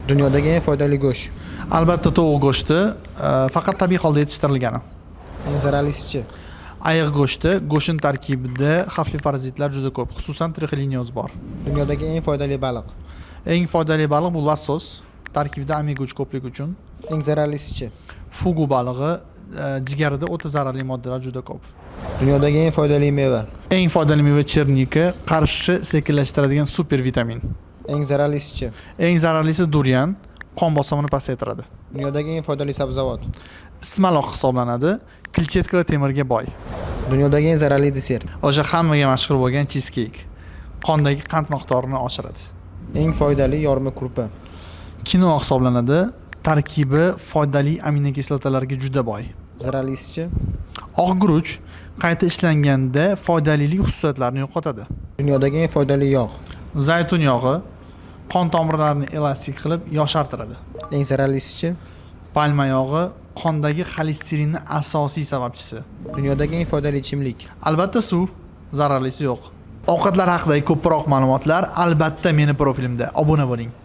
Dunyodagi eng foydali go'sht. Albatta tovuq go'shti, faqat tabiiy holda yetishtirilgani. Eng zararlisichi? Ayiq go'shti, go'shtning tarkibida xavfli parazitlar juda ko'p, xususan trixinelioz bor. Dunyodagi eng foydali baliq. Eng foydali baliq bu lassos, tarkibida omega 3 ko'pligi uchun. Eng zararlisichi? Fugu balig'i, jigarida o'ta zararli moddalar juda ko'p. Dunyodagi eng foydali meva. Eng foydali meva chernika, qarshi sekinlashtiradigan super vitamin. Eng zararlisichi? Eng zararlisi durian, qon bosimini pasaytiradi. Dunyodagi eng foydali sabzavot. Ismaloq hisoblanadi, kletchatka va temirga boy. Dunyodagi eng zararli desert. O'sha hammaga mashhur bo'lgan cheesecake. Qondagi qand miqdorini oshiradi. Eng foydali yorma kurpa. Kinoa hisoblanadi, tarkibi foydali aminokislotalarga juda boy. Zararlisichi? Oq guruch qayta ishlanganda foydalilik xususiyatlarini yo'qotadi. Dunyodagi eng foydali yog'. Zaytun yog'i qon tomirlarini elastik qilib yoshartiradi. Eng zararlisichi? Palma yog'i qondagi xolesterinning asosiy sababchisi. Dunyodagi eng foydali ichimlik. Albatta suv, zararlisi yo'q. Ovqatlar haqidagi ko'proq ma'lumotlar albatta meni profilimda. Obuna bo'ling.